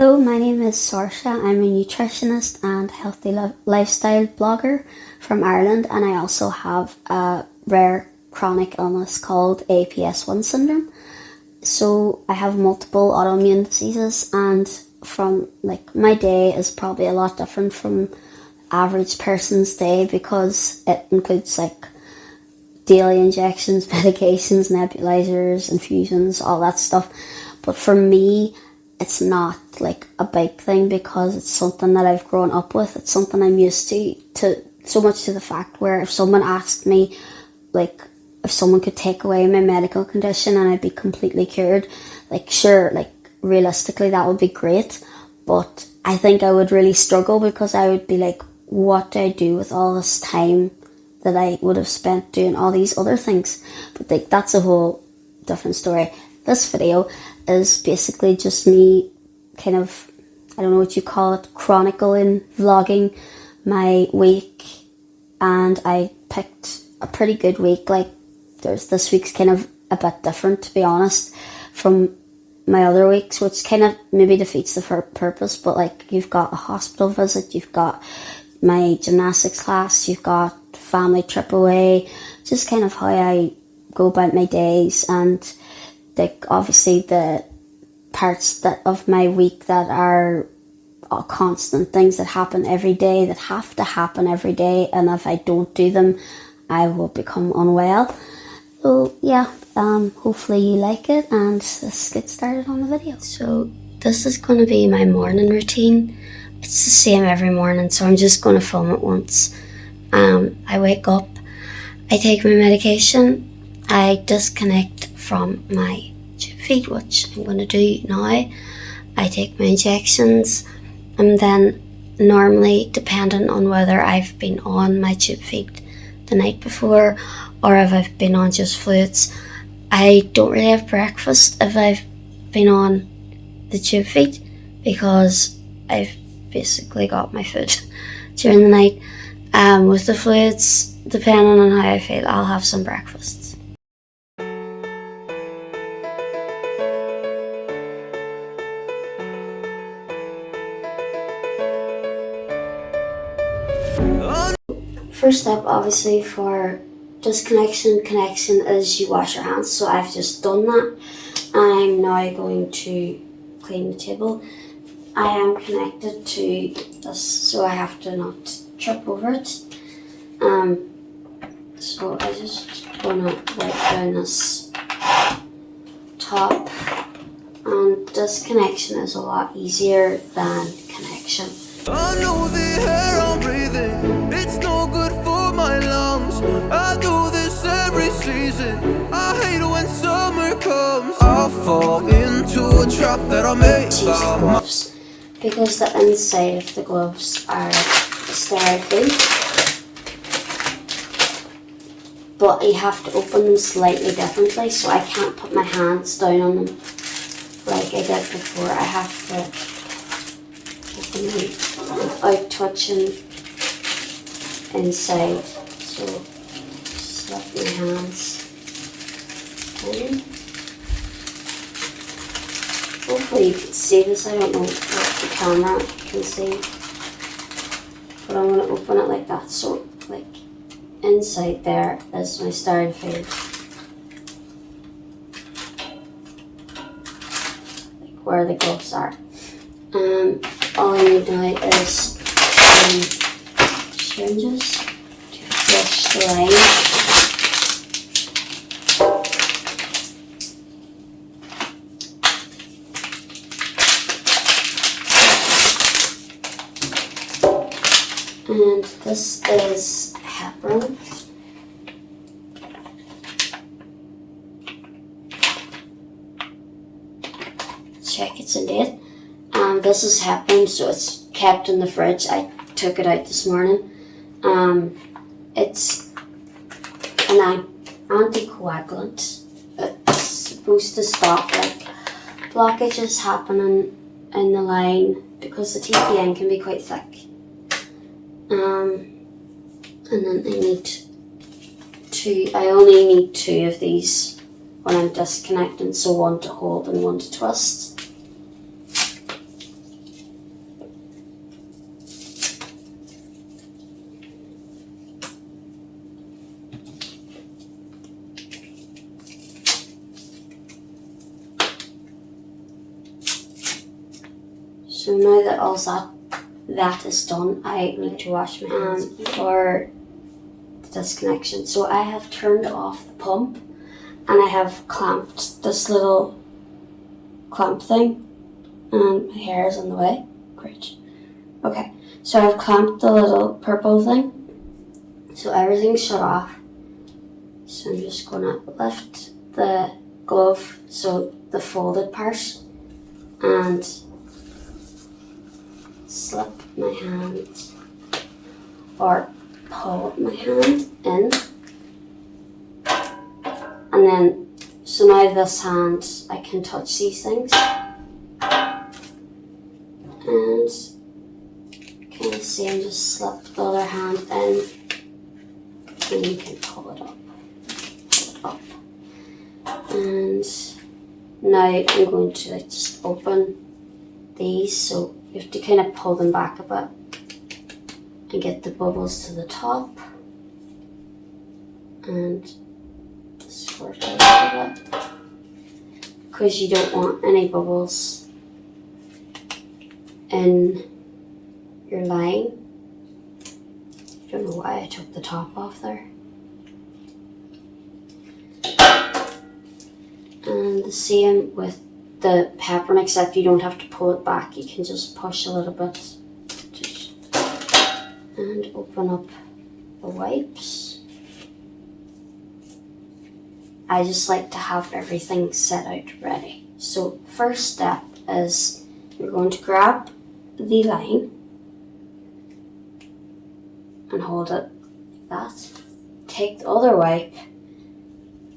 Hello, my name is Sorcha. I'm a nutritionist and healthy lifestyle blogger from Ireland, and I also have a rare chronic illness called APS1 syndrome. So I have multiple autoimmune diseases, and my day is probably a lot different from average person's day because it includes daily injections, medications, nebulizers, infusions, all that stuff. But for me, it's not a big thing because it's something that I've grown up with. It's something I'm used to so much to the fact where if someone asked me, if someone could take away my medical condition and I'd be completely cured, realistically that would be great. But I think I would really struggle because I would be like, what do I do with all this time that I would have spent doing all these other things? But that's a whole different story. This video is basically just me I don't know what you call it, chronicling, vlogging my week, and I picked a pretty good week. This week's kind of a bit different, to be honest, from my other weeks, which kind of maybe defeats the purpose, but you've got a hospital visit, you've got my gymnastics class, you've got family trip away, just kind of how I go about my days, and obviously the parts of my week that are constant things that happen every day, that have to happen every day, and if I don't do them, I will become unwell. So yeah, hopefully you like it, and let's get started on the video. So this is going to be my morning routine. It's the same every morning, so I'm just going to film it once. I wake up, I take my medication, I disconnect from my tube feed, which I'm going to do now. I take my injections, and then normally, depending on whether I've been on my tube feed the night before or if I've been on just fluids, I don't really have breakfast if I've been on the tube feed because I've basically got my food during the night. With the fluids, depending on how I feel, I'll have some breakfasts. First step, obviously, for connection is you wash your hands. So I've just done that. I'm now going to clean the table. I am connected to this, so I have to not trip over it. So I just wanna wipe down this top, and disconnection is a lot easier than connection. I know the air I'm breathing, it's no good for my lungs. I do this every season, I hate when summer comes. I'll fall into a trap that I made by gloves, because the inside of the gloves are sterile, but you have to open them slightly differently, so I can't put my hands down on them like I did before. I have to open them without touching inside. So just slip my hands in. Hopefully you can see this. I don't know what the camera can see, but I'm going to open it like that. So inside there is my sterile field, where the gloves are. All I need now is syringes to flush the line. And this is heparin. Check it's in date. This is heparin, so it's kept in the fridge. I took it out this morning. It's an anticoagulant. It's supposed to stop blockages happening in the line because the TPN can be quite thick. And then I only need 2 of these when I'm disconnecting, so one to hold and one to twist. So now that all that is done, I need to wash my hands for the disconnection. So I have turned off the pump and I have clamped this little clamp thing, and my hair is in the way. Great. Okay, so I've clamped the little purple thing, so everything's shut off. So I'm just gonna lift the glove, so the folded part, and slip my hand or pull my hand in, and then so now this hand I can touch these things, and kind of see I'm just slip the other hand in, and you can pull it up, and now I'm going to just open these, so you have to kind of pull them back a bit and get the bubbles to the top and squirt it a little bit, because you don't want any bubbles in your line. I don't know why I took the top off there. And the same with the pattern, except you don't have to pull it back. You can just push a little bit and open up the wipes. I just like to have everything set out ready. So first step is you're going to grab the line and hold it like that. Take the other wipe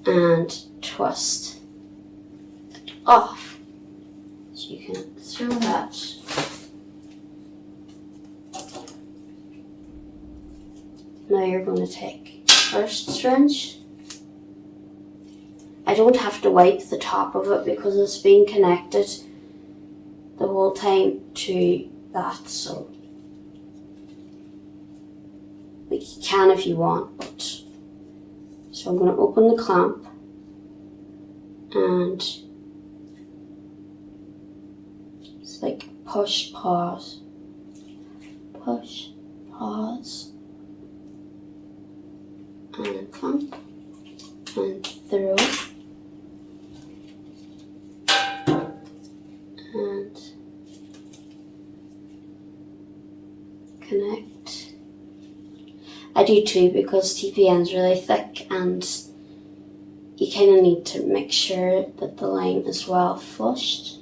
and twist it off. So you can throw that. Now you're going to take the first syringe. I don't have to wipe the top of it because it's been connected the whole time to that, so like you can if you want, but so I'm going to open the clamp and it's like push, pause, and clamp and through and connect. I do too because TPN is really thick and you kind of need to make sure that the line is well flushed.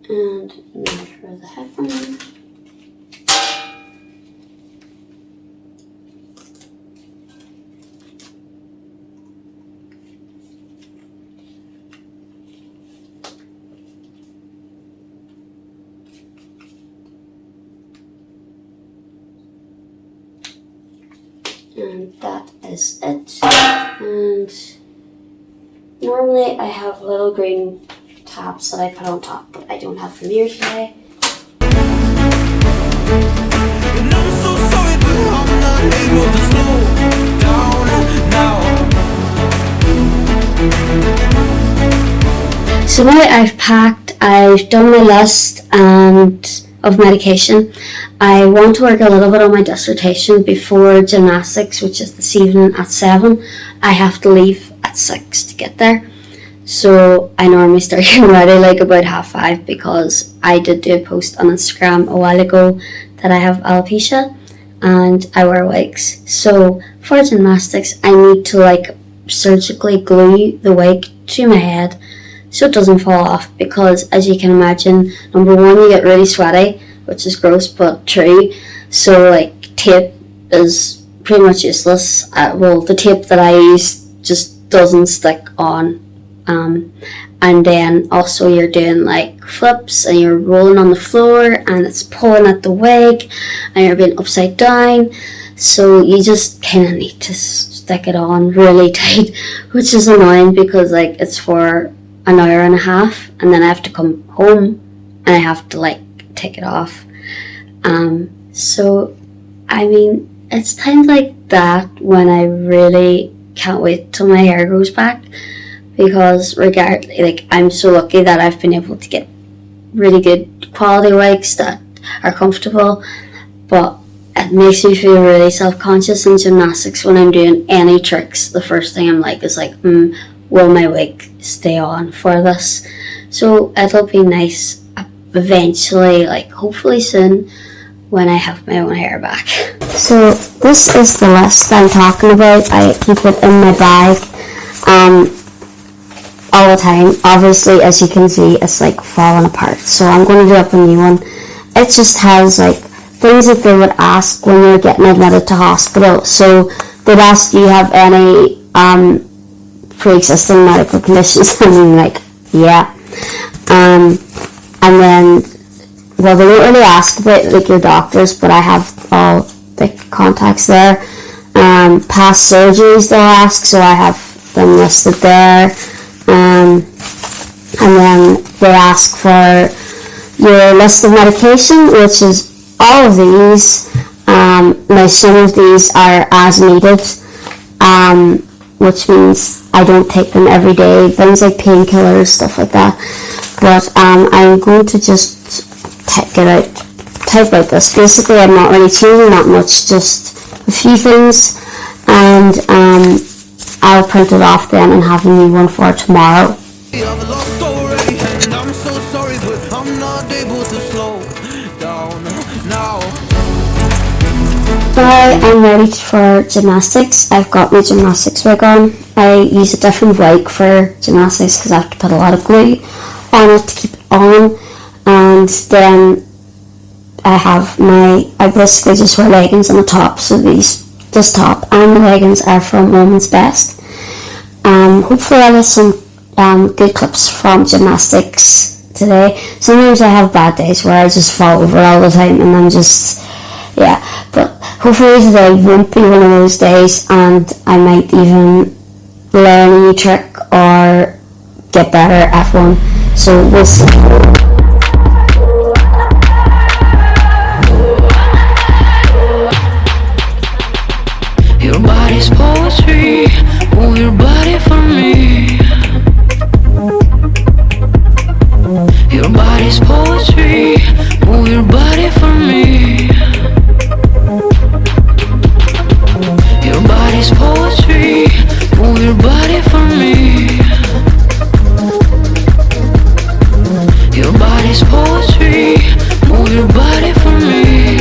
And now for the heparin. And that is it. And normally I have little green tabs that I put on top, but I don't have them here today. And I'm so sorry, but I'm not able to slow down now. So now I've packed, I've done my list of medication. I want to work a little bit on my dissertation before gymnastics, which is this evening at 7. I have to leave at 6 to get there. So I normally start getting ready like about 5:30 because I did do a post on Instagram a while ago that I have alopecia and I wear wigs. So for gymnastics, I need to like surgically glue the wig to my head so it doesn't fall off, because as you can imagine, number one, you get really sweaty, which is gross but true. So like tape is pretty much useless. Well, the tape that I use just doesn't stick on. And then also you're doing like flips and you're rolling on the floor and it's pulling at the wig and you're being upside down, so you just kind of need to stick it on really tight, which is annoying because like it's for an hour and a half and then I have to come home and I have to like take it off. So I mean, it's times like that when I really can't wait till my hair grows back, because I'm so lucky that I've been able to get really good quality wigs that are comfortable, but it makes me feel really self-conscious in gymnastics when I'm doing any tricks. The first thing I'm like is like, will my wig stay on for this? So it'll be nice eventually, like hopefully soon, when I have my own hair back. So this is the list I'm talking about. I keep it in my bag all the time. Obviously, as you can see, it's like falling apart, so I'm going to do up a new one. It just has like things that they would ask when you're getting admitted to hospital. So they'd ask, do you have any pre-existing medical conditions? And I'm like, yeah. And then, well, they don't really ask about like your doctors, but I have all the contacts there. Past surgeries they'll ask, so I have them listed there. And then they ask for your list of medication, which is all of these. Now some of these are as needed, which means I don't take them every day, things like painkillers, stuff like that. But I'm going to just type out this. Basically, I'm not really changing that much, just a few things, and I'll print it off then and have a new one for tomorrow. I've lost already, and I'm so sorry, but I'm not able to slow down now. I'm ready for gymnastics. I've got my gymnastics wig on. I use a different wig for gymnastics because I have to put a lot of glue on it to keep it on. And then I basically just wear leggings on the top. So this top and the leggings are from Women's Best. Hopefully I'll have some good clips from gymnastics today. Sometimes I have bad days where I just fall over all the time and I'm just, yeah. But hopefully today won't be one of those days, and I might even learn a new trick or get better at one. So we'll see. Your body's poetry, move your body for me. Your body's poetry, move your body for me. Your body's poetry, move your body for me. Your body's poetry, move your body for me.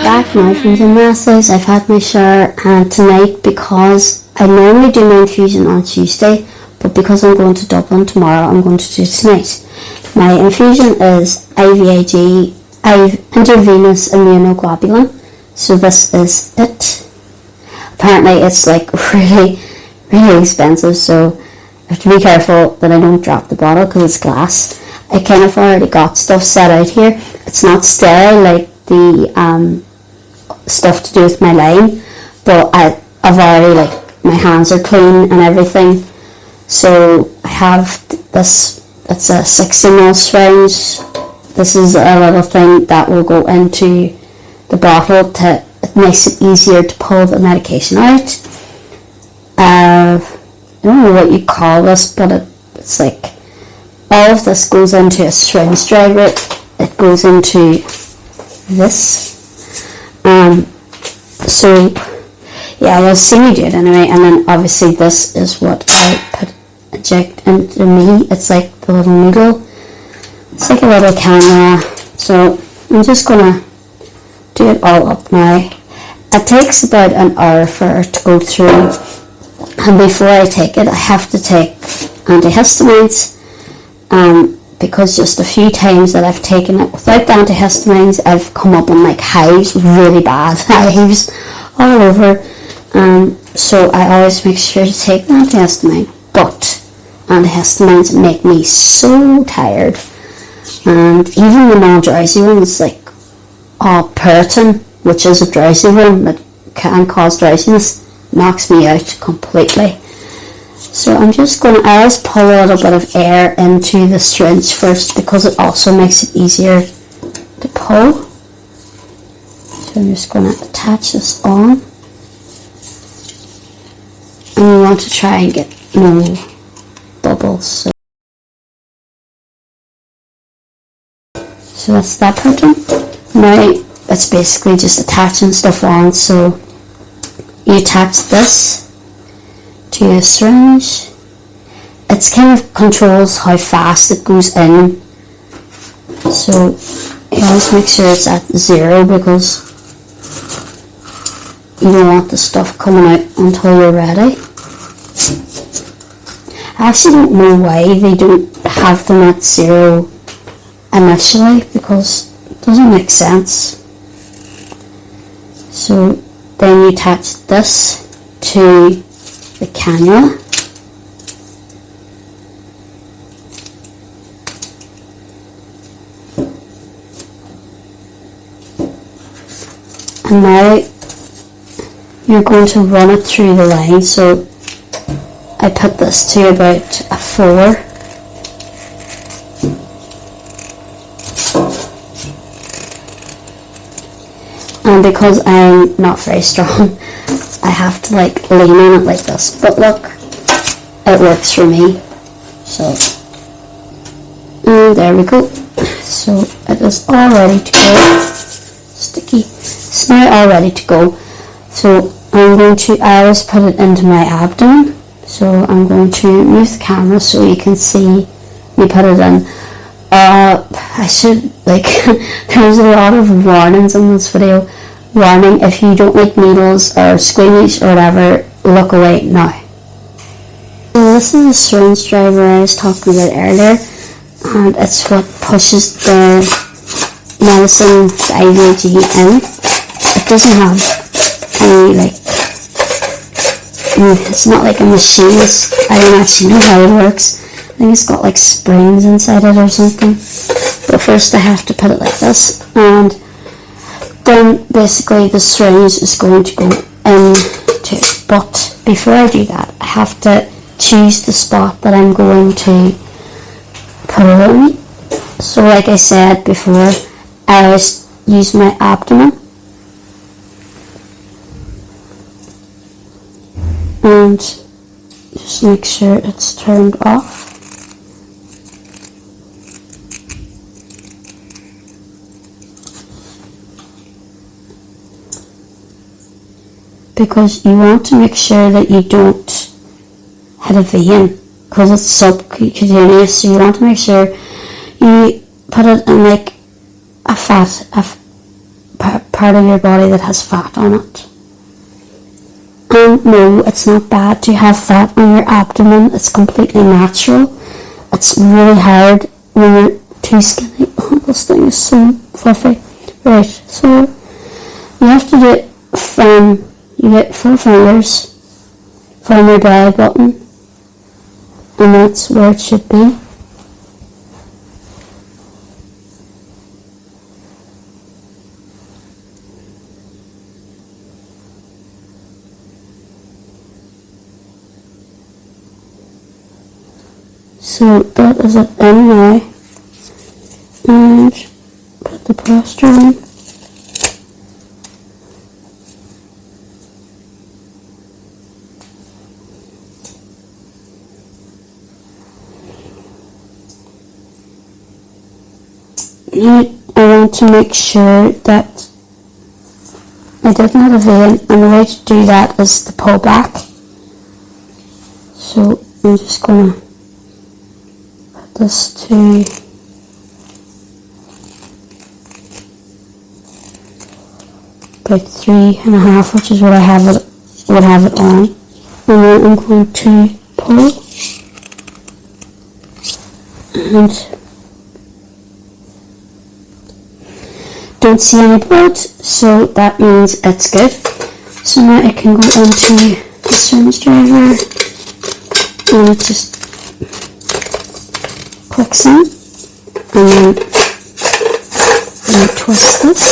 back now from gymnastics. I've had my shower, and tonight, because I normally do my infusion on Tuesday, but because I'm going to Dublin tomorrow, I'm going to do it tonight. My infusion is IVIG, intravenous immunoglobulin. So this is it. Apparently it's like really, really expensive, so I have to be careful that I don't drop the bottle because it's glass. I kind of already got stuff set out here. It's not sterile like the stuff to do with my line, but I've already, like, my hands are clean and everything. So I have this, it's a 60ml syringe. This is a little thing that will go into the bottle to, it makes it easier to pull the medication out. I don't know what you call this, but it's like all of this goes into a syringe driver. It goes into this. So yeah, we'll see me do it anyway. And then obviously this is what I inject into me. It's like the little needle. It's like a little camera. So I'm just gonna do it all up now. It takes about an hour for it to go through, and before I take it I have to take antihistamines, because just a few times that I've taken it without the antihistamines I've come up on like hives, really bad hives all over, so I always make sure to take the antihistamine. But antihistamines make me so tired, and even the non-drowsy ones like Puritan, which is a drowsy one that can cause drowsiness, knocks me out completely. So I'm just going to, I always pull a little bit of air into the syringe first because it also makes it easier to pull. So I'm just going to attach this on. And you want to try and get no bubbles. So that's that part done. Now it's basically just attaching stuff on. So you attach this to your syringe. It kind of controls how fast it goes in. So you always make sure it's at 0 because you don't want the stuff coming out until you're ready. I actually don't know why they don't have them at 0 initially, because it doesn't make sense. So then you attach this to the cannula. And now you're going to run it through the line. So I put this to about a 4. And because I'm not very strong, I have to like lean on it like this. But look, it works for me. So, and there we go. So it is all ready to go. Sticky. It's now all ready to go. So I'm going to, I always put it into my abdomen. So I'm going to move the camera so you can see me put it in. I should, like, there's a lot of warnings in this video. Warning, if you don't like needles or squeamish or whatever, look away now. So this is the syringe driver I was talking about earlier, and it's what pushes the medicine, the IVIG, in. It doesn't have any, like, it's not like a machine. I don't actually know how it works. I think it's got like springs inside it or something. But first I have to put it like this, and then basically the syringe is going to go into it. But before I do that, I have to choose the spot that I'm going to put it in. So like I said before, I always use my abdomen. And just make sure it's turned off. Because you want to make sure that you don't hit a vein, because it's subcutaneous, so you want to make sure you put it in like a fat part of your body that has fat on it. And no, it's not bad to have fat on your abdomen. It's completely natural. It's really hard when you're too skinny. Oh, this thing is so fluffy. Right, so you have to do it from, you get 4 fingers from your belly button, and that's where it should be. So that is it in now, and put the plaster on. Now I want to make sure that I didn't have a vein, and the way to do that is to pull back. So I'm just going to put this to about 3.5, which is what I would have it on, and then I'm going to pull, and don't see any blood, so that means it's good. So now I can go into the service driver and it just clicks in, and then I twist this.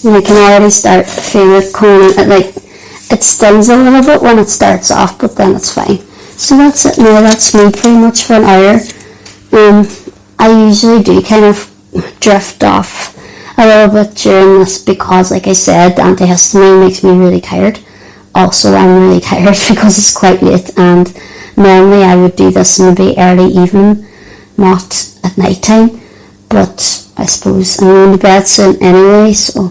And you can already start feeling it coming in. It stings a little bit when it starts off, but then it's fine. So that's it now. That's me pretty much for an hour. I usually do kind of drift off a little bit during this because, like I said, the antihistamine makes me really tired. Also, I'm really tired because it's quite late, and normally I would do this maybe early evening, not at night time. But I suppose I'm going to bed soon anyway, so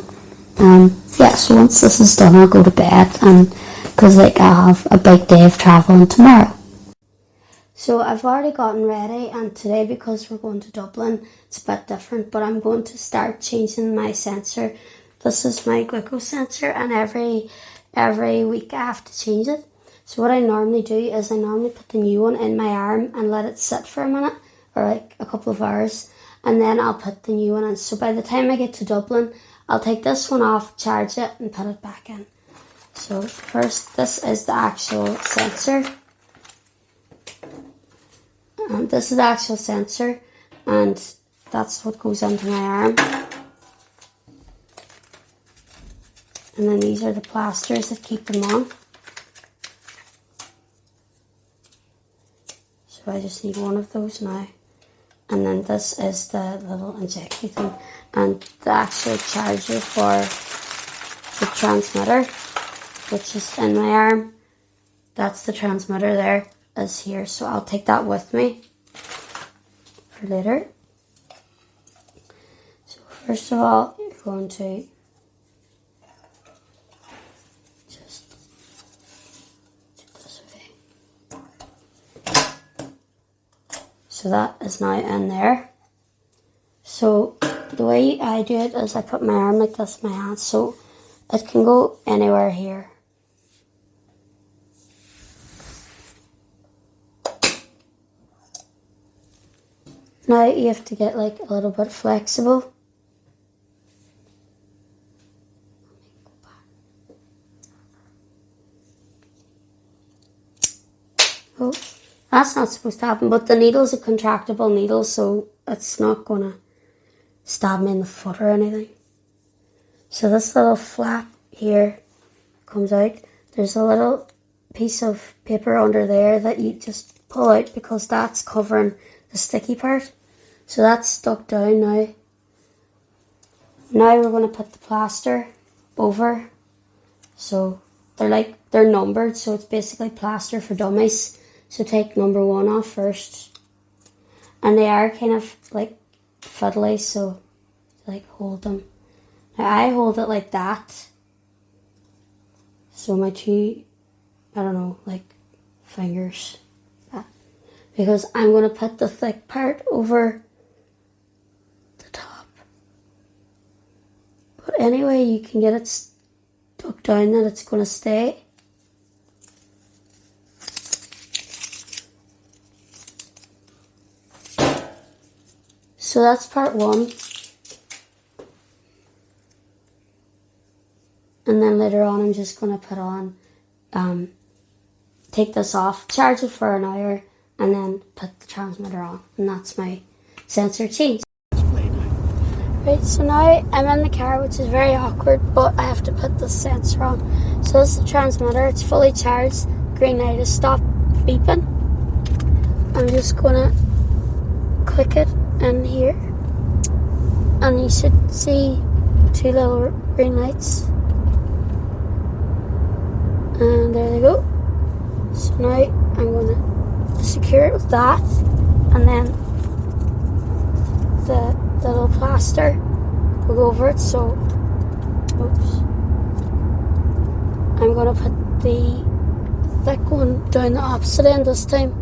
yeah, so once this is done I'll go to bed, and because I have a big day of travelling tomorrow. So I've already gotten ready, and today, because we're going to Dublin, it's a bit different, but I'm going to start changing my sensor. This is my glucose sensor, and every week I have to change it. So what I normally do is I normally put the new one in my arm and let it sit for a minute, or like a couple of hours, and then I'll put the new one in. So by the time I get to Dublin, I'll take this one off, charge it, and put it back in. So first, this is the actual sensor. This is the actual sensor, and that's what goes into my arm. And then these are the plasters that keep them on. So I just need one of those now. And then this is the little injection thing, and the actual charger for the transmitter, which is in my arm. That's the transmitter there, is here, so I'll take that with me for later. So first of all, you're going to just do this away. So that is now in there. So the way I do it is I put my arm like this in my hand, so it can go anywhere here. Now you have to get like a little bit flexible. Oh, that's not supposed to happen, but the needle's a contractible needle, so it's not gonna stab me in the foot or anything. So this little flap here comes out. There's a little piece of paper under there that you just pull out because that's covering the sticky part. So that's stuck down now. Now we're going to put the plaster over. So they're numbered, so it's basically plaster for dummies. So take number 1 off first. And they are kind of like fiddly, so like hold them. Now I hold it like that. So my 2, I don't know, like fingers. because I'm going to put the thick part over the top. But anyway, you can get it stuck down that it's going to stay. So that's part one. And then later on I'm just going to put on, take this off, charge it for an hour, and then put the transmitter on. And that's my sensor change. Right, so now I'm in the car, which is very awkward, but I have to put the sensor on. So this is the transmitter, it's fully charged. Green light has stopped beeping. I'm just going to click it in here. And you should see two little green lights. And there they go. So now I'm going to secure it with that, and then the little plaster will go over it. So, oops. I'm going to put the thick one down the opposite end this time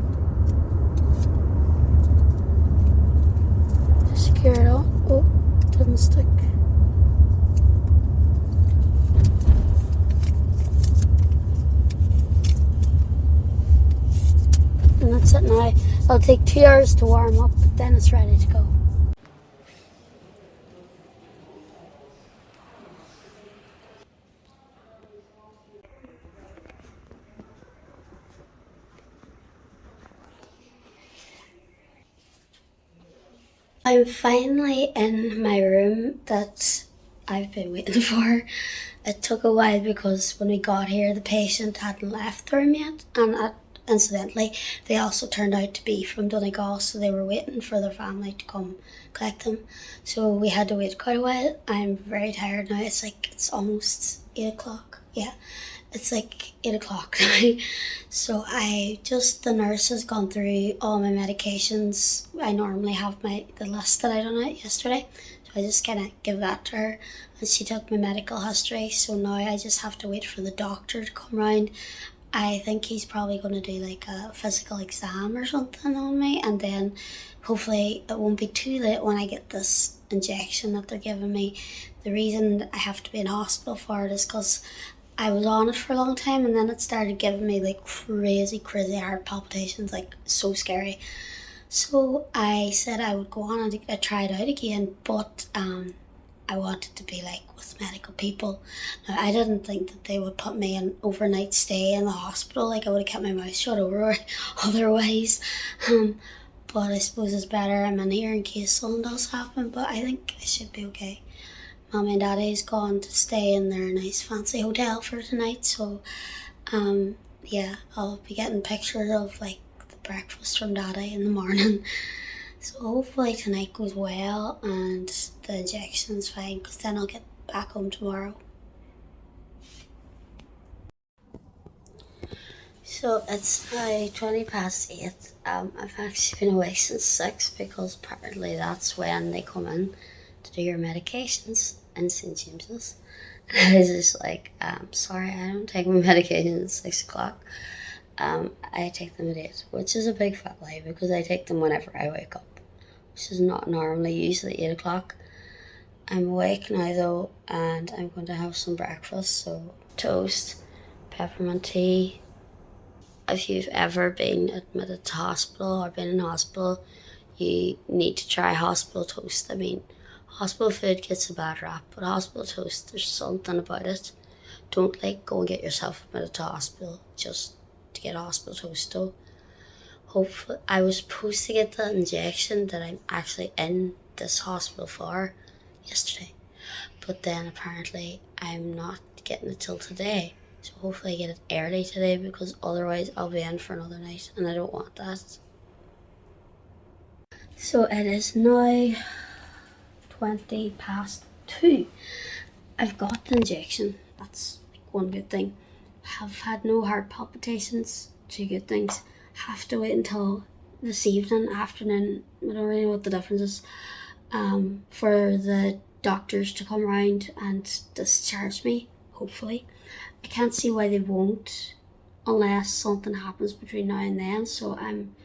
to secure it all. Oh, it didn't stick. And that's it now. It'll take 2 hours to warm up, but then it's ready to go. I'm finally in my room that I've been waiting for. It took a while because when we got here, the patient hadn't left the room yet, and incidentally, they also turned out to be from Donegal, so they were waiting for their family to come collect them. So we had to wait quite a while. I'm very tired now. It's almost 8 o'clock. Yeah, it's like 8 o'clock now. So the nurse has gone through all my medications. I normally have the list that I done out yesterday. So I just kind of give that to her. And she took my medical history. So now I just have to wait for the doctor to come round. I think he's probably going to do like a physical exam or something on me, and then hopefully it won't be too late when I get this injection that they're giving me. The reason I have to be in hospital for it is because I was on it for a long time, and then it started giving me like crazy heart palpitations, like so scary. So I said I would go on and try it out again, but I wanted to be like with medical people. Now, I didn't think that they would put me in overnight stay in the hospital. Like, I would have kept my mouth shut otherwise. But I suppose it's better I'm in here in case something does happen. But I think I should be okay. Mommy and Daddy's gone to stay in their nice fancy hotel for tonight. So, yeah, I'll be getting pictures of like the breakfast from Daddy in the morning. So hopefully tonight goes well and the injection's fine, because then I'll get back home tomorrow. So it's now 20 past 8. I've actually been awake since 6 because apparently that's when they come in to do your medications in St. James's. And I was just like, sorry, I don't take my medications at 6 o'clock. I take them at 8, which is a big fat lie because I take them whenever I wake up, which is not normally, usually 8 o'clock. I'm awake now though, and I'm going to have some breakfast. So toast, peppermint tea. If you've ever been admitted to hospital or been in hospital, you need to try hospital toast. I mean, hospital food gets a bad rap, but hospital toast, there's something about it. Don't like go and get yourself admitted to hospital just to get hospital toast though. Hopefully, I was supposed to get the injection that I'm actually in this hospital for yesterday, but then apparently I'm not getting it till today. So hopefully I get it early today, because otherwise I'll be in for another night and I don't want that. So it is now 20 past 2. I've got the injection. That's one good thing. Have had no heart palpitations. 2 good things. Have to wait until this evening, afternoon, I don't really know what the difference is, for the doctors to come around and discharge me, hopefully. I can't see why they won't unless something happens between now and then, so I'm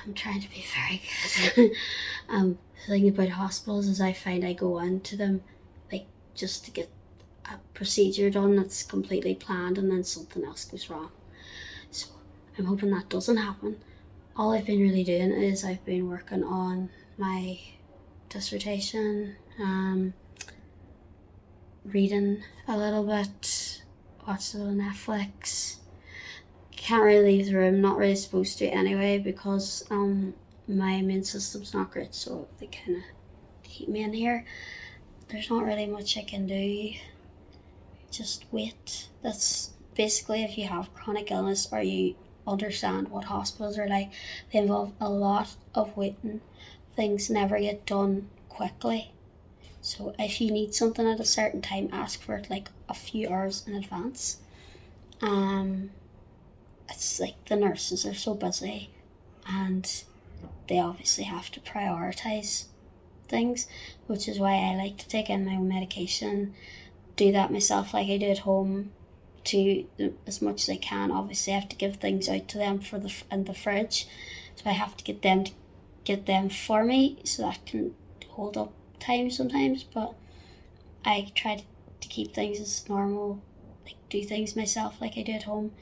I'm trying to be very good. The thing about hospitals is I find I go into them like just to get a procedure done that's completely planned, and then something else goes wrong. So I'm hoping that doesn't happen. All I've been really doing is I've been working on my dissertation, reading a little bit, watched a little Netflix. Can't really leave the room, not really supposed to anyway, because my immune system's not great, so they kind of keep me in here. There's not really much I can do, just wait. That's basically, if you have chronic illness or you understand what hospitals are like, they involve a lot of waiting. Things never get done quickly. So if you need something at a certain time, ask for it like a few hours in advance. It's like the nurses are so busy and they obviously have to prioritize things, which is why I like to take in my own medication, do that myself like I do at home, to as much as I can. Obviously I have to give things out to them in the fridge, so I have to get them for me, so that can hold up time sometimes, but I try to keep things as normal, like do things myself like I do at home.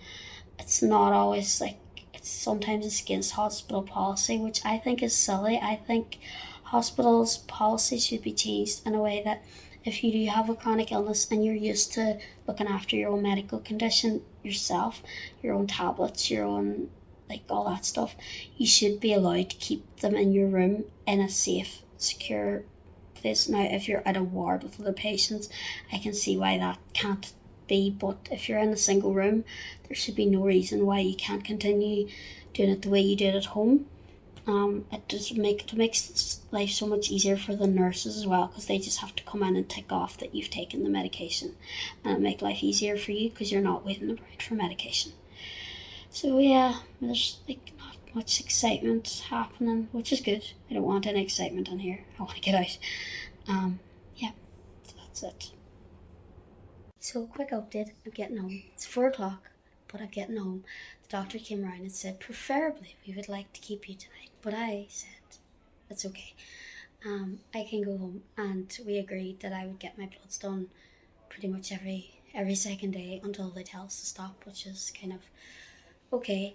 It's not always like, sometimes it's against hospital policy, which I think is silly. I think hospitals' policy should be changed in a way that if you do have a chronic illness and you're used to looking after your own medical condition yourself, your own tablets, your own, like all that stuff, you should be allowed to keep them in your room in a safe, secure place. Now, if you're at a ward with other patients, I can see why that can't be, but if you're in a single room, there should be no reason why you can't continue doing it the way you did at home. It makes life so much easier for the nurses as well, because they just have to come in and tick off that you've taken the medication, and it'll make life easier for you because you're not waiting around for medication. So yeah, there's like not much excitement happening, which is good. I don't want any excitement in here. I want to get out. Yeah, so that's it. So quick update, I'm getting home. It's 4 o'clock, but I'm getting home. The doctor came around and said, preferably we would like to keep you tonight. But I said, it's okay. I can go home, and we agreed that I would get my bloods done pretty much every second day until they tell us to stop, which is kind of okay.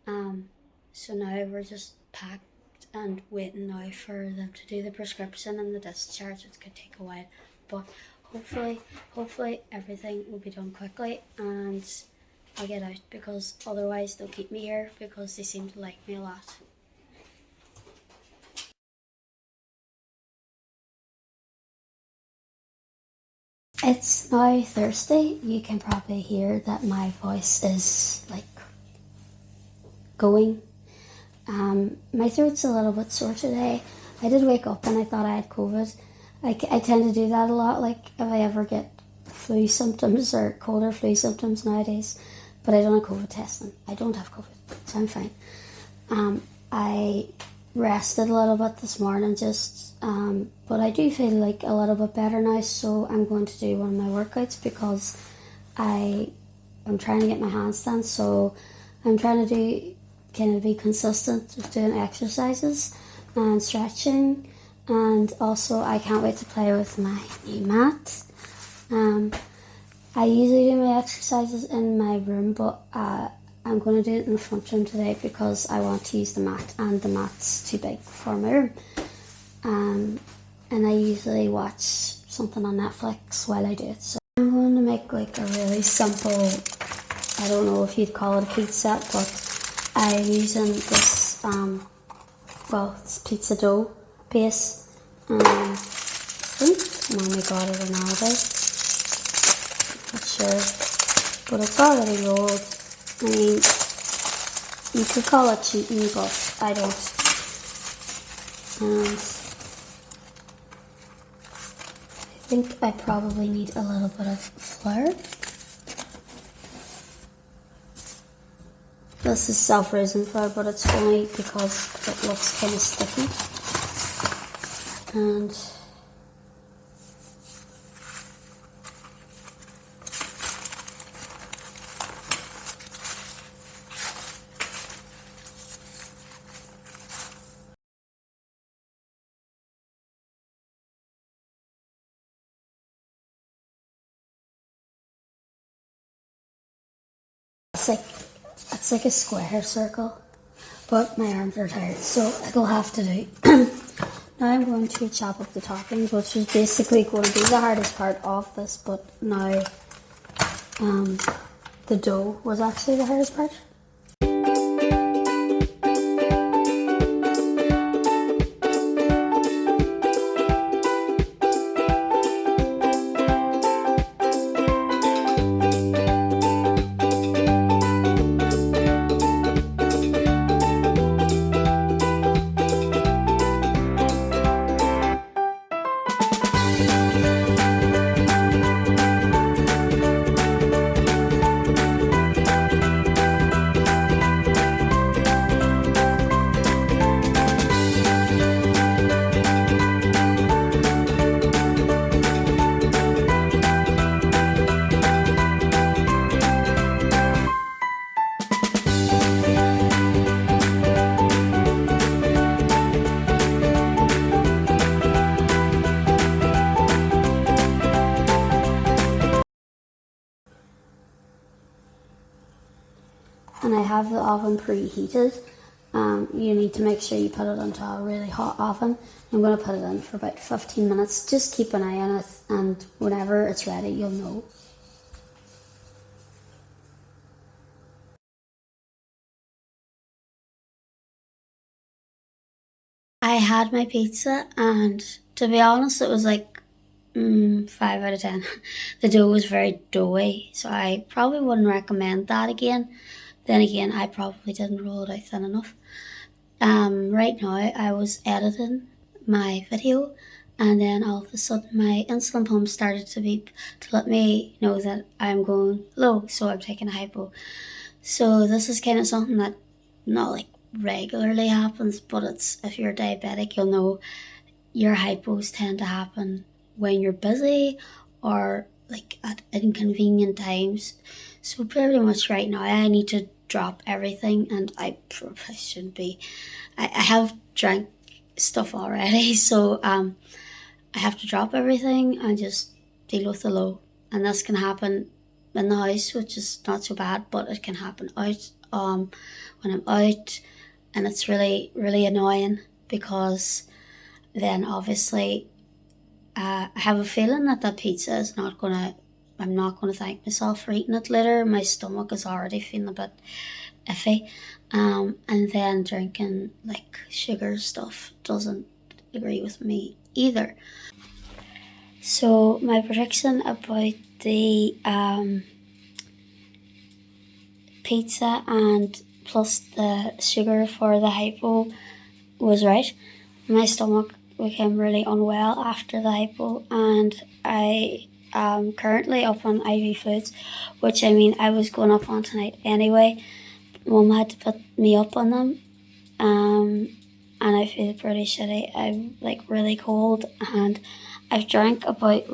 So now we're just packed and waiting now for them to do the prescription and the discharge, which could take a while. But hopefully everything will be done quickly and I'll get out, because otherwise they'll keep me here because they seem to like me a lot. It's now Thursday. You can probably hear that my voice is like going. My throat's a little bit sore today. I did wake up and I thought I had COVID. I tend to do that a lot, like if I ever get flu symptoms or cold or flu symptoms nowadays, but I don't have COVID testing. I don't have COVID, so I'm fine. I rested a little bit this morning but I do feel like a little bit better now, so I'm going to do one of my workouts because I'm trying to get my handstands, so I'm trying to be consistent with doing exercises and stretching, and also I can't wait to play with my new mat. I usually do my exercises in my room, but I'm going to do it in the front room today because I want to use the mat, and the mat's too big for my room. And I usually watch something on Netflix while I do it. So I'm going to make like a really simple, I don't know if you'd call it a pizza, but I'm using this, it's pizza dough base. I think Mommy got it on holiday. Not sure, but it's already rolled. I mean, you could call it cheating, but I don't. And I think I probably need a little bit of flour. This is self-raising flour, but it's only because it looks kind of sticky. And it's like a square circle, but my arms are tired, so I'll have to do. Now I'm going to chop up the toppings, which is basically going to be the hardest part of this, but now the dough was actually the hardest part. And I have the oven preheated. You need to make sure you put it into a really hot oven. I'm going to put it in for about 15 minutes. Just keep an eye on it, and whenever it's ready, you'll know. I had my pizza, and to be honest, it was like 5 out of 10. The dough was very doughy, so I probably wouldn't recommend that again. Then again, I probably didn't roll it out thin enough. Right now, I was editing my video, and then all of a sudden my insulin pump started to beep to let me know that I'm going low, so I'm taking a hypo. So this is kind of something that not like regularly happens, but it's, if you're diabetic, you'll know your hypos tend to happen when you're busy or like at inconvenient times. So pretty much right now I need to drop everything, and I shouldn't be. I have drank stuff already, so I have to drop everything and just deal with the low. And this can happen in the house, which is not so bad, but it can happen out when I'm out, and it's really, really annoying because then obviously I have a feeling that pizza is not gonna, I'm not gonna thank myself for eating it later. My stomach is already feeling a bit iffy, and then drinking like sugar stuff doesn't agree with me either. So my prediction about the pizza and plus the sugar for the hypo was right. My stomach became really unwell after the hypo, and I am currently up on IV fluids, which I mean I was going up on tonight anyway. Mum had to put me up on them, and I feel pretty shitty. I'm like really cold, and I've drank about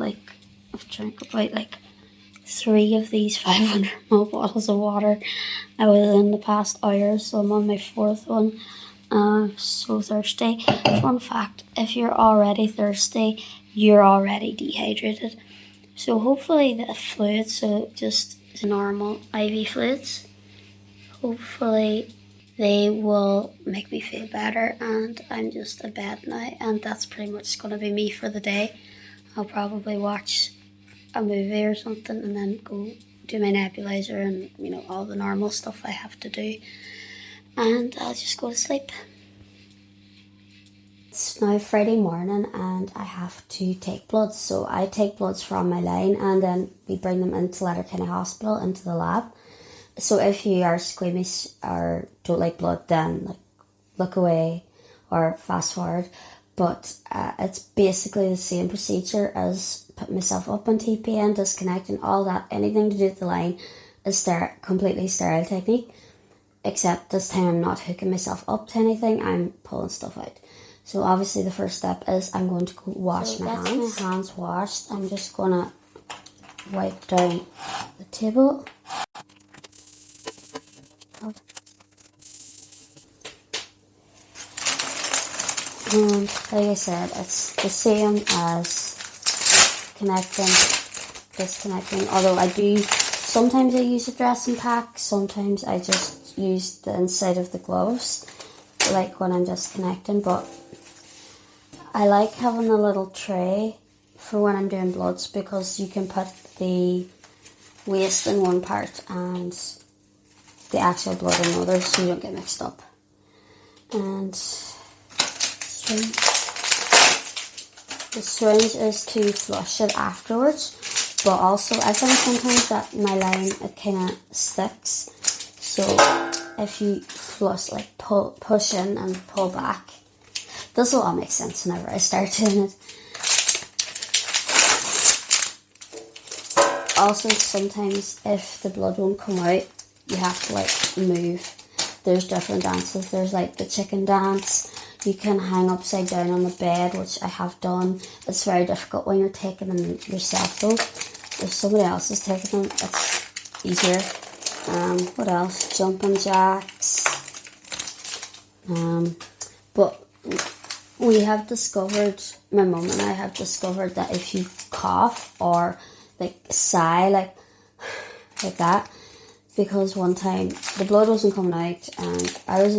3 of these 500ml bottles of water within the past hour, so I'm on my 4th one. So thirsty. Fun fact, if you're already thirsty, you're already dehydrated. So hopefully the fluids, so just normal IV fluids, hopefully they will make me feel better, and I'm just in bed now, and that's pretty much going to be me for the day. I'll probably watch a movie or something and then go do my nebulizer and, you know, all the normal stuff I have to do, and I'll just go to sleep. It's now Friday morning and I have to take bloods. So I take bloods from my line and then we bring them into Letterkenny Hospital, into the lab. So if you are squeamish or don't like blood, then like look away or fast forward. But it's basically the same procedure as putting myself up on TPN, disconnecting, all that, anything to do with the line is completely sterile technique. Except this time I'm not hooking myself up to anything, I'm pulling stuff out. So obviously the first step is I'm going to go wash my hands. My hands washed, I'm just going to wipe down the table. And like I said, it's the same as connecting, disconnecting, although I do Sometimes I use a dressing pack, sometimes I just use the inside of the gloves, like when I'm just connecting, but I like having a little tray for when I'm doing bloods because you can put the waste in one part and the actual blood in another so you don't get mixed up. And syringe. The syringe is to flush it afterwards, but also I find sometimes that my line, it kind of sticks, so if you flush, like push in and pull back, this will all make sense whenever I start doing it. Also, sometimes if the blood won't come out, you have to like move. There's different dances. There's like the chicken dance. You can hang upside down on the bed, which I have done. It's very difficult when you're taking them yourself though. If somebody else is taking them, it's easier. What else? Jumping jacks. But we have discovered, my mum and I have discovered that if you cough or like sigh like that, because one time the blood wasn't coming out and I was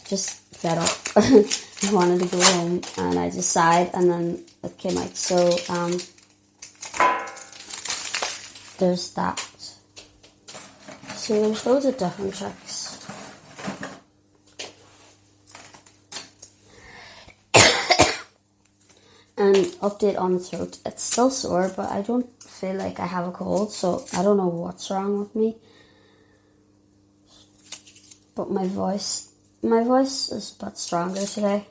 just fed up. I wanted to go home and I just sighed and then it came out. So there's that. So there's loads of different tricks. And update on the throat. It's still sore, but I don't feel like I have a cold, so I don't know what's wrong with me. But my voice is a bit stronger today.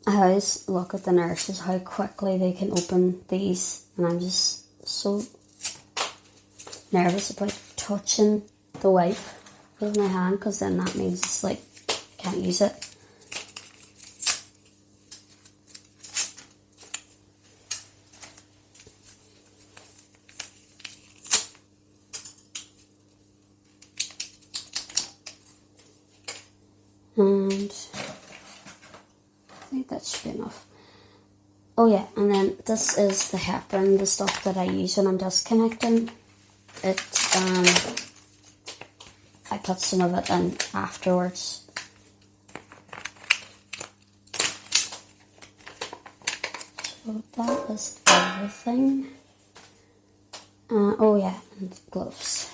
I always look at the nurses, how quickly they can open these, and I'm just so nervous about touching the wipe with my hand, because then that means it's like, can't use it. And I think that should be enough. Oh yeah, and then this is the heparin, the stuff that I use when I'm disconnecting. I put some of it in afterwards. So that is everything. Oh yeah, and gloves.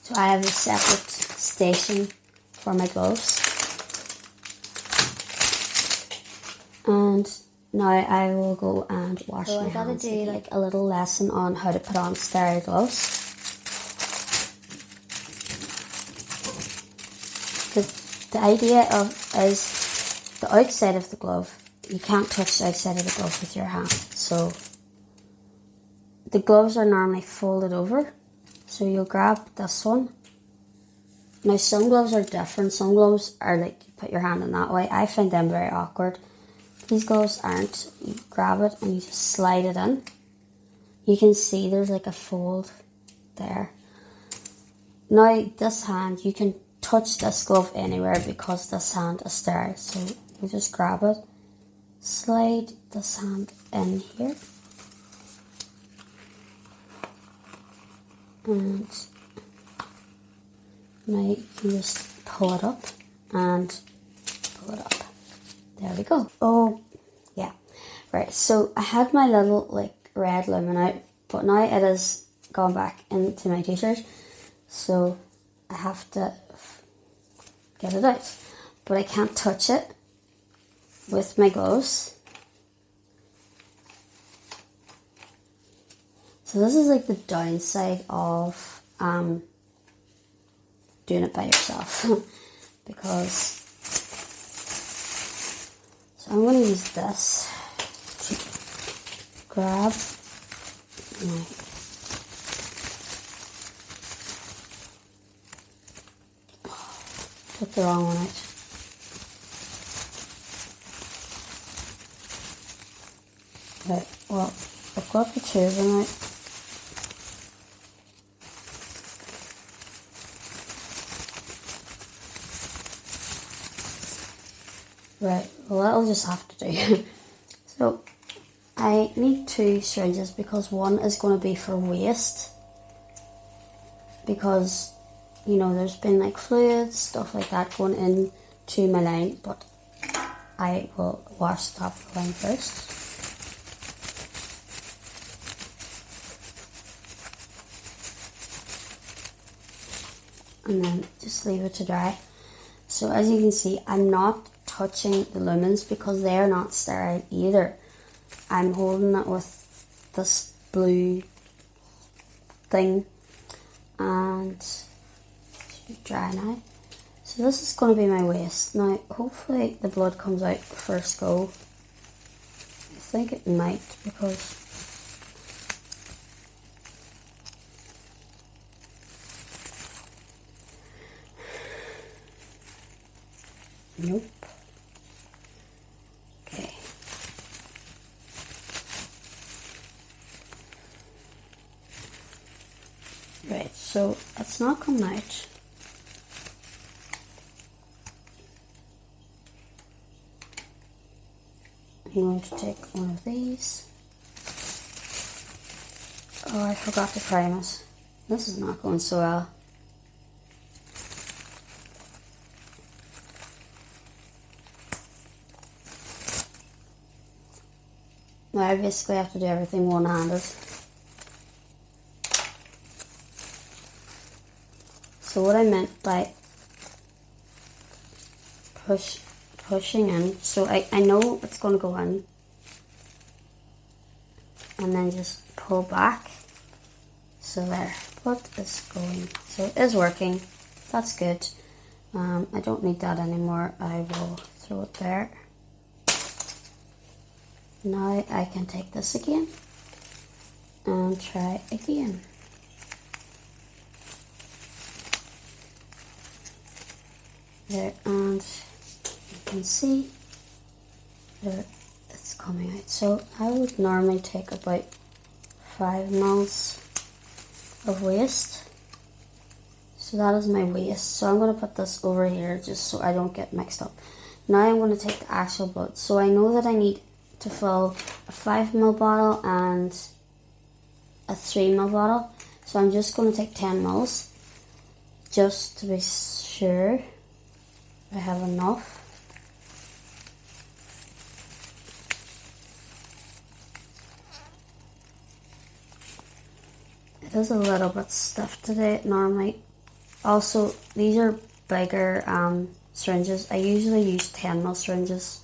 So I have a separate station for my gloves. And now I will go and wash my hands. So I gotta do like a little lesson on how to put on sterile gloves. The idea is the outside of the glove. You can't touch the outside of the glove with your hand. So the gloves are normally folded over. So you'll grab this one. Now some gloves are different. Some gloves are like you put your hand in that way. I find them very awkward. These gloves aren't. You grab it and you just slide it in. You can see there's like a fold there. Now this hand, you can touch this glove anywhere because this hand is sterile. So you just grab it, slide this hand in here. And now you can just pull it up and pull it up. There we go. Oh, yeah. Right, so I had my little like red lumen out, but now it has gone back into my t-shirt. So I have to get it out. But I can't touch it with my gloves. So this is like the downside of doing it by yourself. Because so I'm going to use this to grab my took the wrong one out. Right, well, I've got the two of them out. Right, well that'll just have to do. So I need 2 syringes because one is going to be for waste, because you know there's been like fluids, stuff like that going in to my line, but I will wash the top of the line first. And then just leave it to dry. So as you can see, I'm not touching the lumens because they're not sterile either. I'm holding it with this blue thing, and it should be dry now. So this is going to be my waist. Now hopefully the blood comes out first go. I think it might, because nope. Okay. Right, so it's not coming out. I'm going to take one of these. Oh, I forgot to prime it. This is not going so well. Now I basically have to do everything one-handed. So what I meant by pushing in, so I know it's going to go in, and then just pull back. So there, blood is going. So it is working. That's good. I don't need that anymore. I will throw it there. Now I can take this again and try again. There, and you can see there it's coming out. So I would normally take about 5 mils of waste. So that is my waste. So I'm going to put this over here just so I don't get mixed up. Now I'm going to take the actual blood. So I know that I need to fill a 5 ml bottle and a 3 ml bottle. So I'm just going to take 10 mils just to be sure I have enough. It is a little bit stiff today normally. Also, these are bigger syringes. I usually use 10 ml syringes.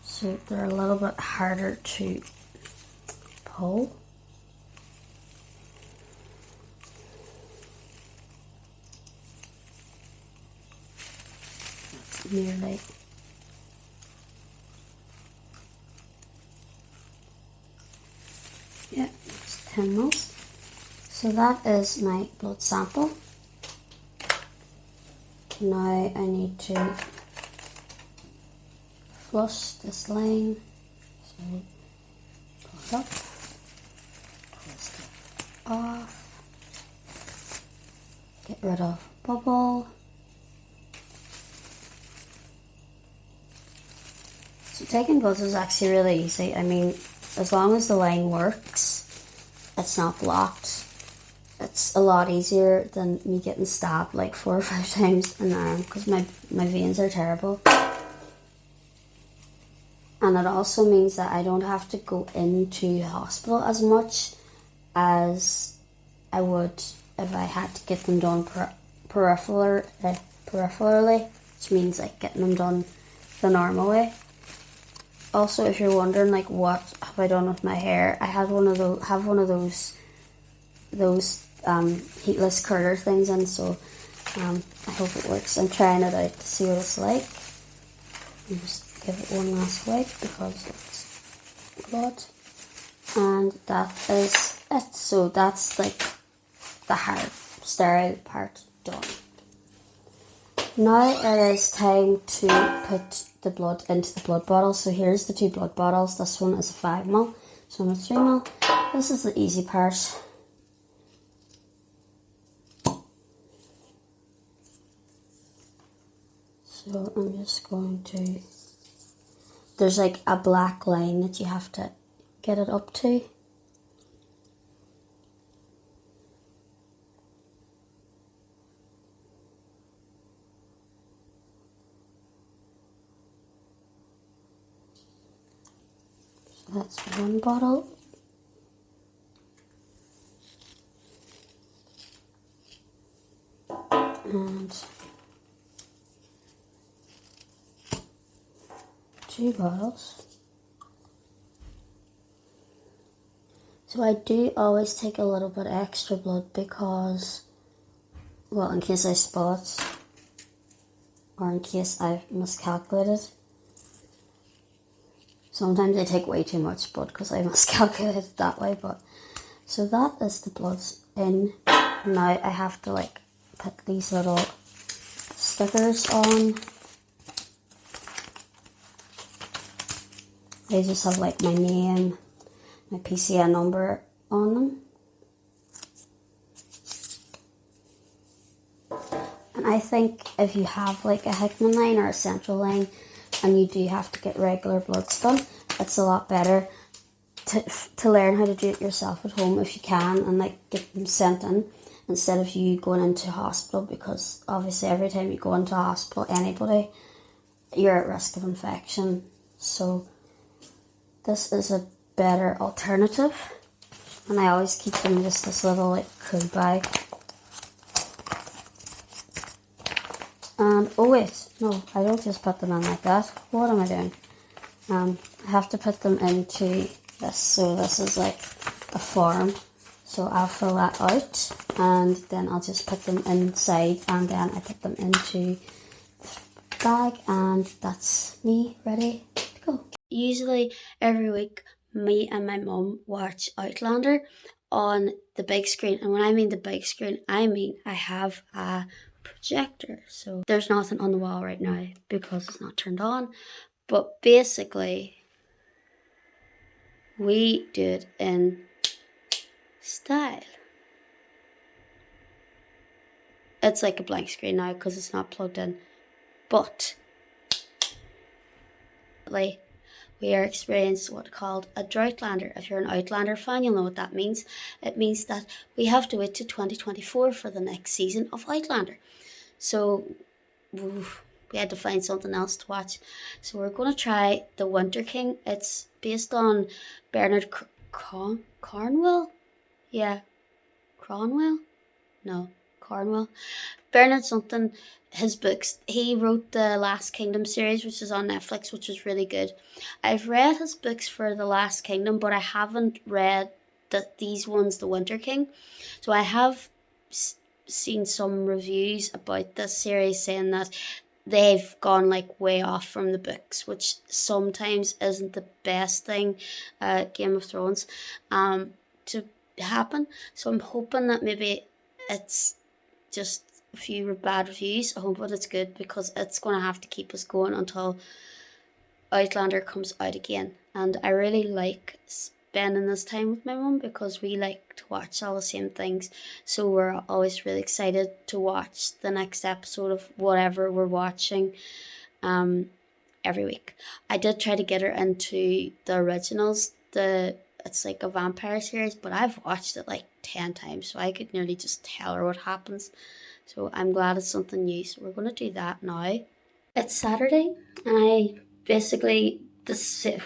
So they're a little bit harder to pull. Nearly. Yeah, it's 10 mils. So that is my blood sample. Now I need to flush this line. So pull it up, twist it off, get rid of bubble. So taking bloods is actually really easy. I mean, as long as the line works, it's not blocked. It's a lot easier than me getting stabbed like 4 or 5 times in the arm, because my veins are terrible. And it also means that I don't have to go into hospital as much as I would if I had to get them done peripherally, which means like getting them done the normal way. Also, if you're wondering like what have I done with my hair, I had one of those heatless curler things, and so I hope it works. I'm trying it out to see what it's like. And just give it one last wipe because it's blood, and that is it. So that's like the hard sterile part done. Now it is time to put the blood into the blood bottle. So here's the 2 blood bottles. This one is a 5 ml, so I'm a 3 ml. This is the easy part. So I'm just going to, there's like a black line that you have to get it up to. So that's one bottle. And 2 bottles. So I do always take a little bit extra blood because, well, in case I spot or in case I've miscalculated. Sometimes I take way too much blood because I miscalculated it that way, but so that is the bloods in. Now I have to like put these little stickers on. They just have like my name, my PCN number on them. And I think if you have like a Hickman line or a central line and you do have to get regular bloods done, it's a lot better to learn how to do it yourself at home if you can, and like get them sent in instead of you going into hospital, because obviously every time you go into hospital, anybody, you're at risk of infection. So this is a better alternative, and I always keep them in just this little like cool bag. And oh wait, no, I don't just put them in like that. What am I doing? I have to put them into this. So this is like a form. So I'll fill that out and then I'll just put them inside, and then I put them into the bag, and that's me ready to go. Usually every week me and my mum watch Outlander on the big screen, and when I mean the big screen, I mean I have a projector. So there's nothing on the wall right now because it's not turned on, but basically we do it in style. It's like a blank screen now because it's not plugged in, but we are experiencing what's called a Droughtlander. If you're an Outlander fan, you'll know what that means. It means that we have to wait to 2024 for the next season of Outlander. So we had to find something else to watch. So we're going to try The Winter King. It's based on Bernard Cornwell? Yeah. Cornwell? No, Cornwell. Bernard something, his books. He wrote the Last Kingdom series, which is on Netflix, which is really good. I've read his books for The Last Kingdom, but I haven't read these ones, The Winter King. So I have seen some reviews about this series saying that they've gone like way off from the books, which sometimes isn't the best thing, Game of Thrones, to happen. So I'm hoping that maybe it's just a few bad reviews. I hope that it's good, because it's going to have to keep us going until Outlander comes out again. And I really like spending this time with my mum because we like to watch all the same things. So we're always really excited to watch the next episode of whatever we're watching every week. I did try to get her into the originals. It's like a vampire series, but I've watched it like 10 times, so I could nearly just tell her what happens. So I'm glad it's something new. So we're going to do that now. It's Saturday, and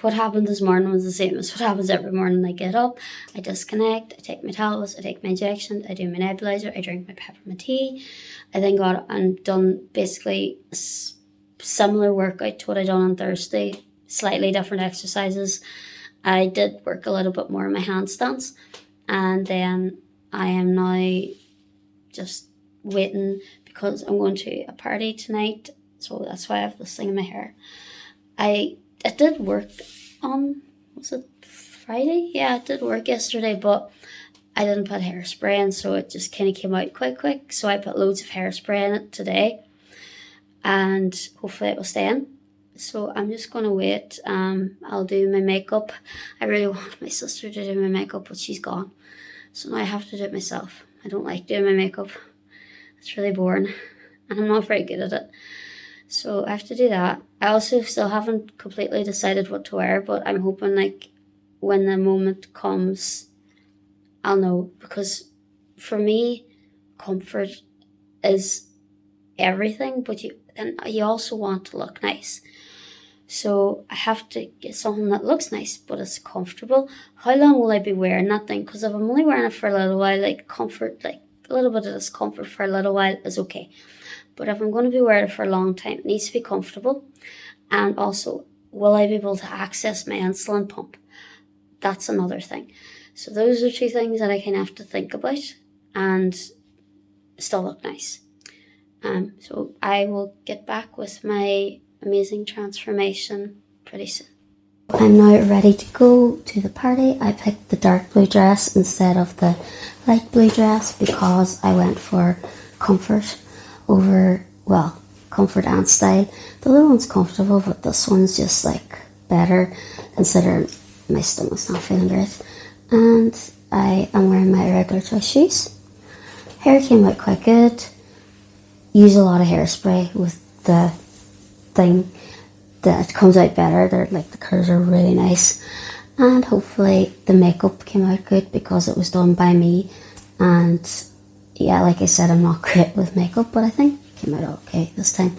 what happened this morning was the same as what happens every morning. I get up, I disconnect, I take my tablets, I take my injection, I do my nebulizer, I drink my peppermint tea. I then got and done basically similar workout to what I done on Thursday, slightly different exercises. I did work a little bit more in my handstands, and then I am now just waiting because I'm going to a party tonight, so that's why I have this thing in my hair. It did work on, was it Friday? Yeah, it did work yesterday, but I didn't put hairspray in, so it just kind of came out quite quick. So I put loads of hairspray in it today, and hopefully it will stay in. So I'm just going to wait. I'll do my makeup. I really want my sister to do my makeup, but she's gone. So now I have to do it myself. I don't like doing my makeup. It's really boring, and I'm not very good at it. So I have to do that. I also still haven't completely decided what to wear, but I'm hoping like when the moment comes, I'll know, because for me, comfort is everything, but you also want to look nice. So I have to get something that looks nice, but it's comfortable. How long will I be wearing that thing? Because if I'm only wearing it for a little while, like comfort, like a little bit of discomfort for a little while is okay. But if I'm going to be wearing it for a long time, it needs to be comfortable. And also, will I be able to access my insulin pump? That's another thing. So those are two things that I kind of have to think about and still look nice. So I will get back with my amazing transformation pretty soon. I'm now ready to go to the party. I picked the dark blue dress instead of the light blue dress because I went for comfort over, well, comfort and style. The other one's comfortable, but this one's just like better considering my stomach's not feeling great. And I am wearing my regular choice shoes. Hair came out quite good. Use a lot of hairspray with the thing that comes out better. They're like, the curls are really nice. And hopefully the makeup came out good because it was done by me. And yeah, like I said, I'm not great with makeup, but I think it came out okay this time.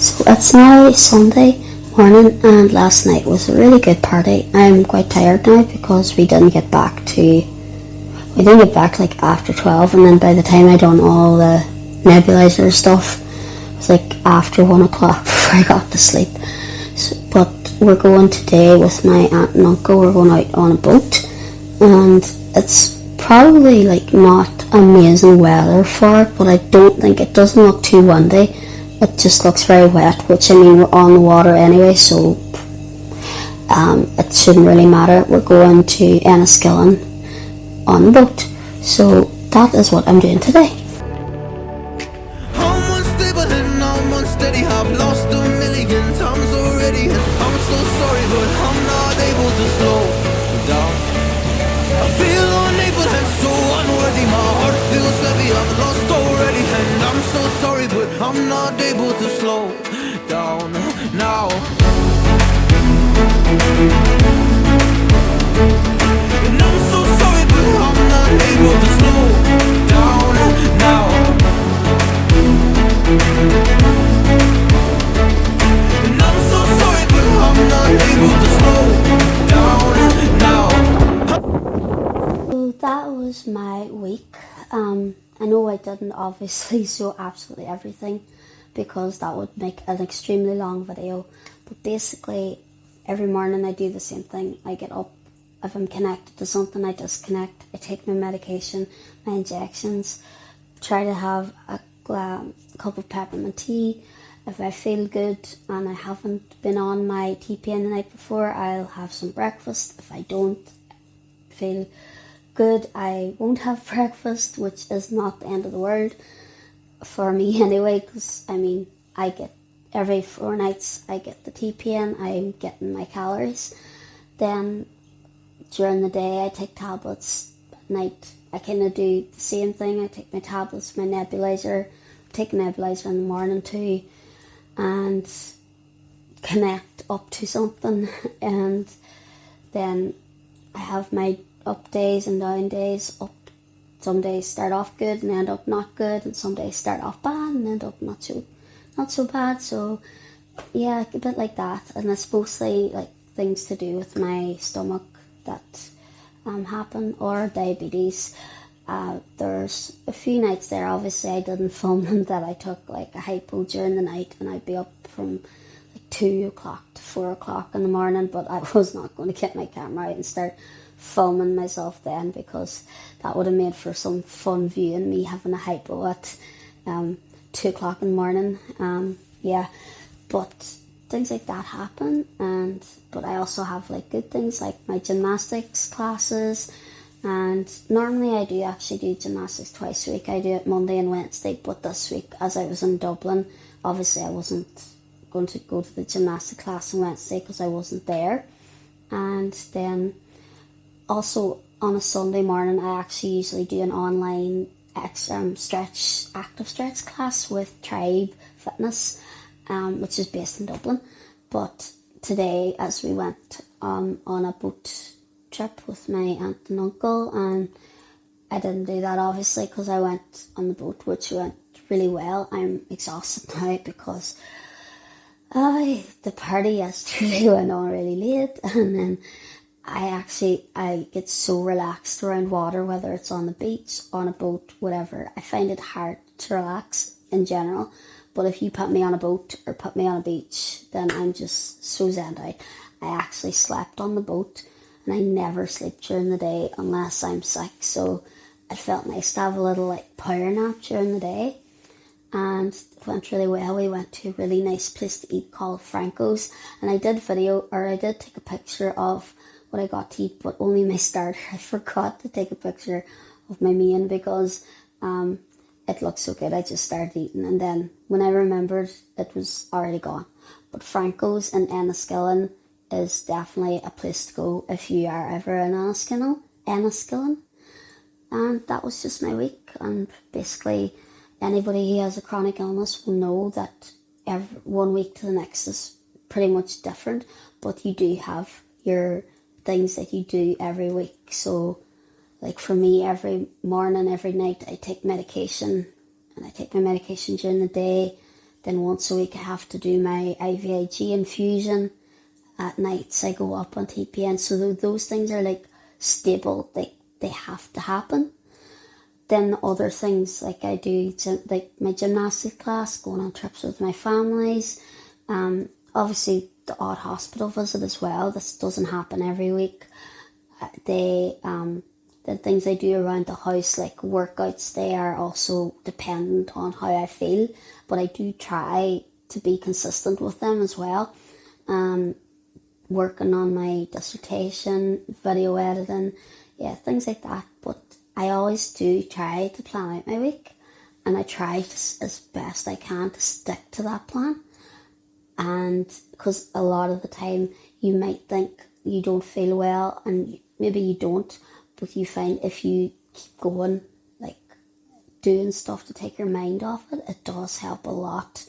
So it's now Sunday morning and last night was a really good party. I'm quite tired now because we didn't get back like after 12, and then by the time I done all the nebulizer stuff, it was like after 1 o'clock before I got to sleep. So, but we're going today with my aunt and uncle. We're going out on a boat, and it's probably like not amazing weather for it, but I don't think it doesn't look too windy. It just looks very wet, which I mean, we're on the water anyway, so it shouldn't really matter. We're going to Enniskillen on the boat, so that is what I'm doing today. I'm unstable and I'm unsteady. I've lost a million times already, and I'm so sorry, but I'm not able to slow down. I feel unable and so unworthy. My heart feels heavy. I'm lost already, and I'm so sorry, but I'm not able to slow down now. And I'm so sorry, but I'm not able to slow down now. And I'm so sorry, but I'm not able to slow down now. So that was my week. I know I didn't obviously show absolutely everything because that would make an extremely long video, but basically every morning I do the same thing. I get up, if I'm connected to something I disconnect, I take my medication, my injections, try to have a cup of peppermint tea. If I feel good and I haven't been on my TPN the night before, I'll have some breakfast. If I don't feel good, I won't have breakfast, which is not the end of the world for me anyway, because I mean, I get every 4 nights I get the TPN, I'm getting my calories. Then during the day I take tablets. At night I kind of do the same thing. I take my tablets, my nebulizer, take a nebulizer in the morning too, and connect up to something. And then I have my up days and down days. Some days start off good and end up not good, and some days start off bad and end up not so bad. So yeah, a bit like that. And it's mostly like things to do with my stomach that happen, or diabetes. There's a few nights there, obviously I didn't film them, that I took like a hypo during the night, and I'd be up from like 2 o'clock to 4 o'clock in the morning, but I was not going to get my camera out and start filming myself then, because that would have made for some fun viewing, me having a hypo at 2 o'clock in the morning. Yeah, but things like that happen, but I also have like good things like my gymnastics classes, and normally I do actually do gymnastics twice a week. I do it Monday and Wednesday, but this week, as I was in Dublin, obviously I wasn't going to go to the gymnastics class on Wednesday because I wasn't there. And then also on a Sunday morning, I actually usually do an online active stretch class with Tribe Fitness, which is based in Dublin. But today, as we went on a boat trip with my aunt and uncle, and I didn't do that obviously because I went on the boat, which went really well. I'm exhausted now because the party yesterday went on really late, and then I get so relaxed around water, whether it's on the beach, on a boat, whatever. I find it hard to relax in general, but if you put me on a boat or put me on a beach, then I'm just so zen out. I actually slept on the boat, and I never sleep during the day unless I'm sick, so it felt nice to have a little like power nap during the day, and it went really well. We went to a really nice place to eat called Franco's, and I did take a picture of what I got to eat, but only my starter. I forgot to take a picture of my main because it looked so good. I just started eating, and then when I remembered, it was already gone. But Franco's in Enniskillen is definitely a place to go if you are ever in Enniskillen. And that was just my week, and basically anybody who has a chronic illness will know that every 1 week to the next is pretty much different, but you do have your things that you do every week. So like for me, every morning, every night I take medication, and I take my medication during the day. Then once a week I have to do my IVIG infusion. At nights I go up on TPN, so those things are like stable, they have to happen. Then other things like I do, like my gymnastics class, going on trips with my families, obviously the odd hospital visit as well. This doesn't happen every week. The things I do around the house, like workouts, they are also dependent on how I feel, but I do try to be consistent with them as well. Working on my dissertation, video editing, things like that. But I always do try to plan out my week, and I try as best I can to stick to that plan. And because a lot of the time you might think you don't feel well, and maybe you don't, but you find if you keep going, like doing stuff to take your mind off it, it does help a lot.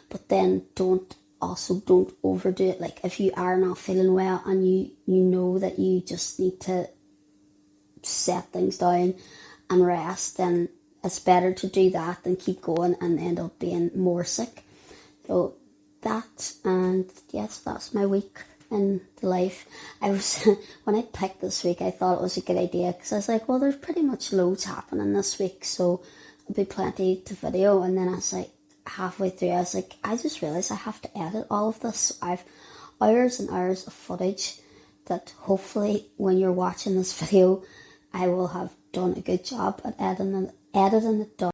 But then don't overdo it. Like if you are not feeling well and you know that you just need to set things down and rest, then it's better to do that than keep going and end up being more sick. So that, and yes, that's my week in the life. When I picked this week, I thought it was a good idea because I was like, well, there's pretty much loads happening this week, so there'll be plenty to video. And then I was like, halfway through, I was like, I just realised I have to edit all of this. So I've hours and hours of footage that hopefully when you're watching this video, I will have done a good job at editing it down.